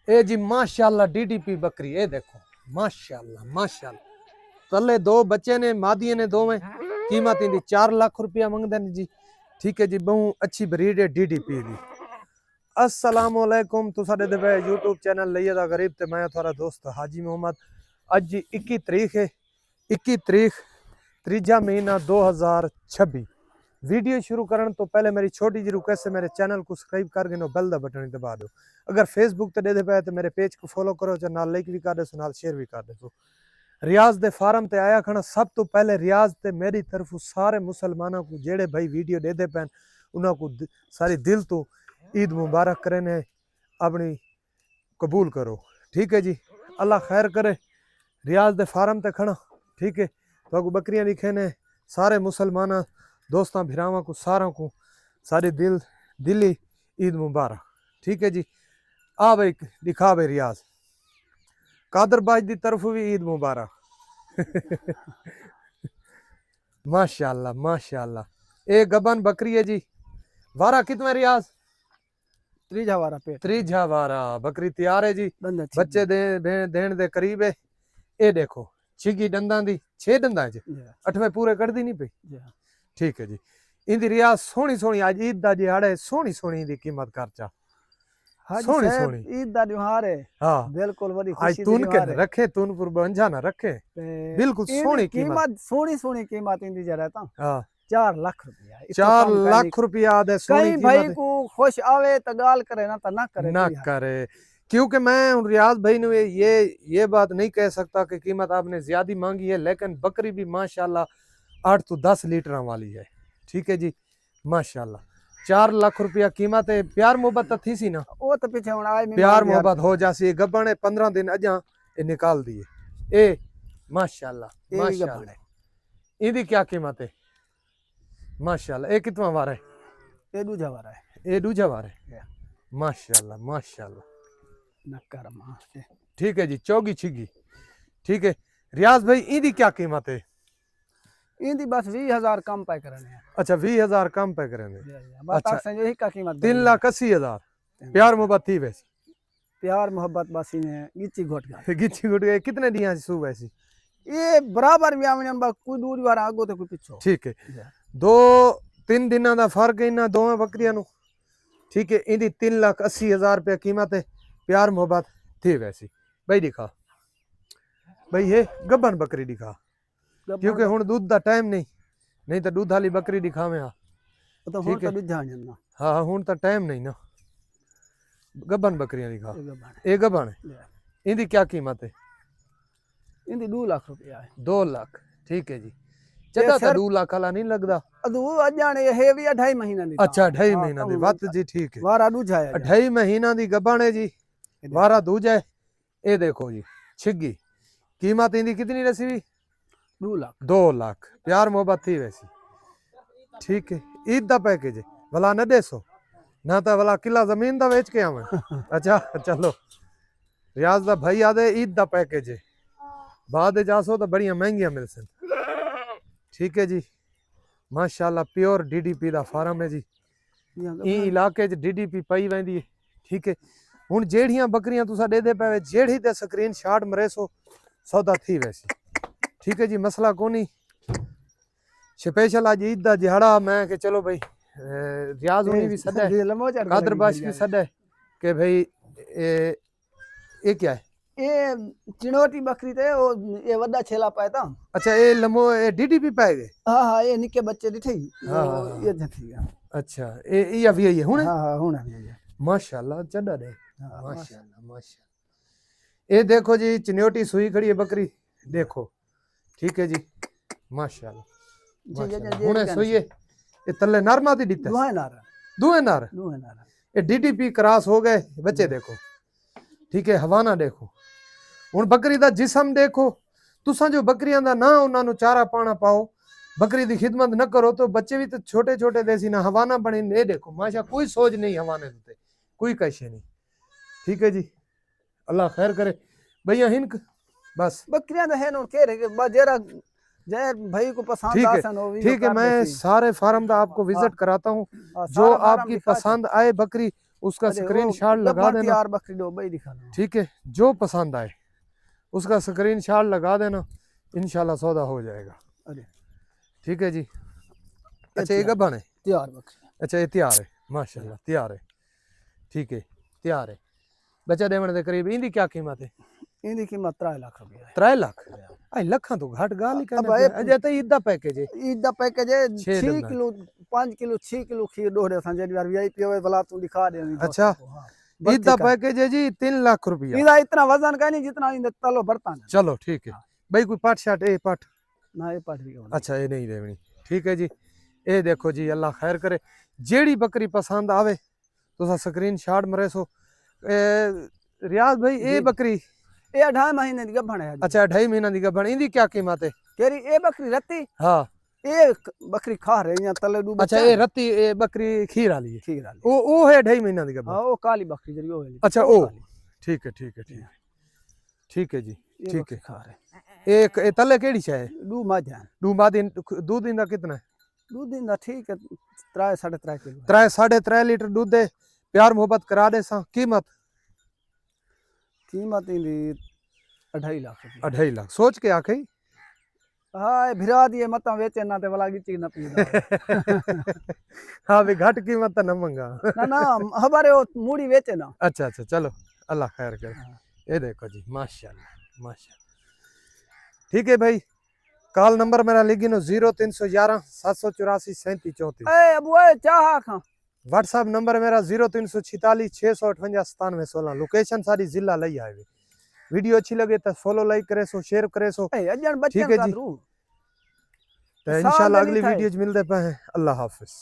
ए जी माशाल्लाह डीडीपी बकरी, ये देखो माशाल्लाह माशाल्लाह। तले दो बच्चे ने, मादिये ने दो में, कीमत इनकी 4 लाख रुपया मंगदे ने जी। ठीक है जी, बहु अच्छी ब्रीड है डीडीपी दी। अस्सलाम वालेकुम, तुसा दे पे यूट्यूब चैनल लइए दा गरीब ते मैं थोड़ा दोस्त हाजी मोहम्मद। आज जी 21 तारीख है, 21 तारीख तीजा महीना 2026। वीडियो शुरू करने तो पहले मेरी छोटी जी रिक्वेस्ट है, मेरे चैनल को सब्सक्राइब कर गिनो, बेल दा बटन दबा दो। अगर फेसबुक ते दे पे तो मेरे पेज को फॉलो करो, चाहे नाल लाइक भी कर दो, नाल शेयर भी कर दो। रियाज दे फार्म ते आया खड़ा। सब तो पहले रियाज ते मेरी तरफ सारे मुसलमानों को जेड़े भाई वीडियो दे पैन उन्हों को सारी दिल तो ईद मुबारक करे ने, अपनी कबूल करो। ठीक है जी, अल्लाह खैर करे। रियाज दे फार्म ते खड़ा। ठीक है, तो बकरियां दिखे ने सारे मुसलमान दोस्तों भिरावां को सारों को सारी दिली ईद मुबारक। ठीक है जी, आ भाई दिखा भाई रियाज कादरबाज की तरफ भी ईद मुबारक। माशाल्लाह माशाल्लाह। ए गबन बकरी है जी। वारा कितना रियाज? त्रीजा वारा पे त्रीजा वारा बकरी तैयार है जी। बच्चे देन दे करीब है। ए देखो छिगी दंदा दी 6 दंदा है जी, 8वें पूरे कर दी नहीं पे। ठीक है जी, इंदी रियाज सोहनी सोहनी आज ईद दा दिहाड़ा है, सोहनी सोहनी दी कीमत करचा। सोहनी सोहनी ईद दा त्योहार है। हां बिल्कुल बड़ी आज खुशी तून दी के त्योहार है। रखे तून पर बंझा ना रखे, बिल्कुल सोहनी कीमत। सोहनी सोहनी कीमत इंदी जरा ता हां 4 लाख रुपया। 4 लाख रुपया दे सोहनी कहीं कीमत भाई को खुश आवे तो गाल करे ना तो ना करे ना करे। क्योंकि मैं रियाज भाई ने ये बात नहीं कह सकता कि कीमत आपने ज्यादा मांगी है, लेकिन बकरी भी माशाल्लाह 8 तो 10 लीटर वाली है। ठीक है जी, माशाल्लाह 4 लाख रुपया कीमत है। प्यार मोहब्बत थी सी ना, वो तो पीछे हुन आए प्यार मोहब्बत हो जासी। गबन 15 दिन अजा ये निकाल दिए। ए माशाल्लाह माशाल्लाह। इदी क्या कीमत है? माशाल्लाह। ए कितना वार है? ये दूजा वारा है। ए दूजा वार है। माशाल्लाह माशाल्लाह। नक्कर मां। ठीक है जी, चौगी छिगी। ठीक है रियाज भाई, इदी क्या कीमत है? इंदी बस 20,000 कम पे करने हैं। अच्छा 20,000 कम पे करेंगे। अच्छा यही का कीमत 3,80,000। प्यार मोहब्बत थी वैसी? प्यार मोहब्बत बासी ने गिच्ची घोट गया। गिच्ची घुट गए। कितने दिया सु वैसी? ये बराबर भी आवे बा कोई दूर वार आगो तो कोई पिछो। ठीक है, 2-3 दिनों का फर्क है इन दोवें बकरियां नु। ठीक है, इंदी 3,80,000 रुपया कीमत है। प्यार मोहब्बत थी वैसी। भाई दिखा भाई, ये गबन बकरी दिखा, क्योंकि हुन दूध दा टाइम नहीं तो दूध वाली बकरी दिखावे। तो हुन तो दूध जाने ना। हाँ हुन तो टाइम नहीं ना। गबन बकरियां दिखा। ए गबन इंदी क्या कीमत है? इंदी 2 लाख रुपया है। 2 लाख। ठीक है जी, चदा तो 2 लाख वाला नहीं लगदा। अदू अजाने है भी 2.5 महीना दी। अच्छा 2.5 महीना दी बात जी। ठीक है, वारा दूजा है। 2.5 महीना दी गबन है जी, वारा दूजा है। ए देखो जी छिगी, कीमत इंदी कितनी रसी भी? 2 लाख। 2 लाख। प्यार मोहब्बत थी वैसी। ठीक है, ईद दा पैकेज है भला न देसो ना तो भला किला जमीन दा बेच के आवे। अच्छा चलो, रियाज दा भाई आदे ईद दा पैकेज है, बाद जासो तो बढ़िया महंगिया मिल सन। ठीक है जी, माशाल्लाह प्योर डीडीपी दा फार्म है जी। ई इलाके च डीडीपी पई वेंदी है। ठीक है, हुन जेड़ियां बकरियां तुसा दे पे जेड़ी ते स्क्रीन शॉट मरे सो सौदा थी वैसी। ठीक है जी, मसला कोनी। स्पेशल आज ईद दा दिहाड़ा मैं के चलो भाई रियाज होनी भी सदा है, कादरबाश भी सदा है कि भाई ये क्या है? ये चिनोटी बकरी थे वो ये वड्डा छेला पाए था। अच्छा ये लमो ये डीडीपी पाए गए। हां हां ये निके बच्चे दी थी। हां ये थी। अच्छा ये अभी है हुन। हां हां हुन है माशाल्लाह चढ़ा दे। माशाल्लाह माशाल्लाह। ये देखो जी चिनोटी सुई खड़ी है बकरी, देखो। ठीक है जी, माशाल्लाह। हुन सुई है ये तले नरमा दी दिते। दुए नार ये डीडीपी क्रॉस हो गए बच्चे। देखो ठीक है, हवाना देखो। हुन बकरी दा जिस्म देखो। तुसा जो बकरियां दा ना उन्हां नु चारा पाना पाओ, बकरी दी खिदमत न करो तो बच्चे भी तो छोटे छोटे देसी ना हवाना बने। ये देखो माशा कोई सोच नहीं हवाने ते, कोई कैसे नहीं। ठीक है जी, अल्लाह खैर करे भैया। हिनक बस बकरियां है नो के जेरा जय भाई को पसंद आसन हो। ठीक है, मैं सारे फार्म दा आपको विजिट कराता हूँ। जो आपकी पसंद आए बकरी उसका स्क्रीनशॉट लगा देना। यार बकरी दो भाई दिखा दो। ठीक है, जो पसंद आए उसका स्क्रीनशॉट लगा देना, इंशाल्लाह सौदा हो जाएगा। अरे ठीक है जी। अच्छा ये गबन है? तैयार बकरी। अच्छा ये तैयार है, माशाल्लाह तैयार है। ठीक है तैयार है। बच्चा देवण के करीब इंदी क्या कीमत है? इंदी कीमत 3 लाख रुपया है। 3 लाख? आई लखा तो घाट गाल ही करने पे। अजय तो ईदा पैकेज है। ईदा पैकेज है 6 6 किलो 5 किलो 6 किलो खीर दोहरे सा जेडी बार वीआईपी होवे भला तू दिखा दे। अच्छा ईदा पैकेज है जी 3 लाख रुपया। इंदा इतना वजन का नहीं जितना इंदा तलो भरता है। चलो ठीक है भाई। कोई पाठ शाट ए पाठ ना ये पाठ भी होना। अच्छा ये नहीं देवनी। ठीक है जी। ए देखो जी अल्लाह खैर करे। जेड़ी बकरी पसंद आवे तो स्क्रीनशॉट मरे सो। रियाज भाई ए बकरी ये 2.5 महीने दी गभण है। अच्छा 2.5 महीना दी गभण। इंदी क्या कीमत है? केरी ए बकरी रत्ती। हाँ ए बकरी खा रहे हैं तले डूब। अच्छा ये रत्ती ए बकरी खीर वाली है? खीर वाली ओ है 2.5 महीना दी गभण। हां वो काली बकरी जरी वो है। अच्छा ओ ठीक है ठीक है ठीक है ठीक है जी ठीक है। खा रहे एक ए तले केड़ी छे? डू माजा डू मादी। दूध इंदा कितना है? दूध इंदा ठीक है 3 3.5 किलो। 3 3.5 लीटर दूध दे। प्यार मोहब्बत करा दे सा। कीमत कीमत इंदी 2.5 लाख रुपया। 2.5 लाख सोच के आखे। हां भिरा दिए मत बेचे ना ते वाला गिची ना पी। हाँ भी घट कीमत तो न मंगा। ना ना हमारे वो मूड़ी बेचे ना। अच्छा अच्छा चलो अल्लाह खैर करे। ये देखो जी माशाल्लाह माशाल्लाह। ठीक है भाई। कॉल नंबर मेरा लिखी नो 0311 784 3734। ए अबू ए चाह खा। व्हाट्सएप नंबर मेरा 0346 658 9716। लोकेशन सारी जिला लई आए। वीडियो अच्छी लगे तो फॉलो लाइक करे सो शेयर करे सो। अजन बच्चन ठीक है का जी। रू तो इंशाल्लाह अगली वीडियो मिलते पे हैं। अल्लाह हाफिज।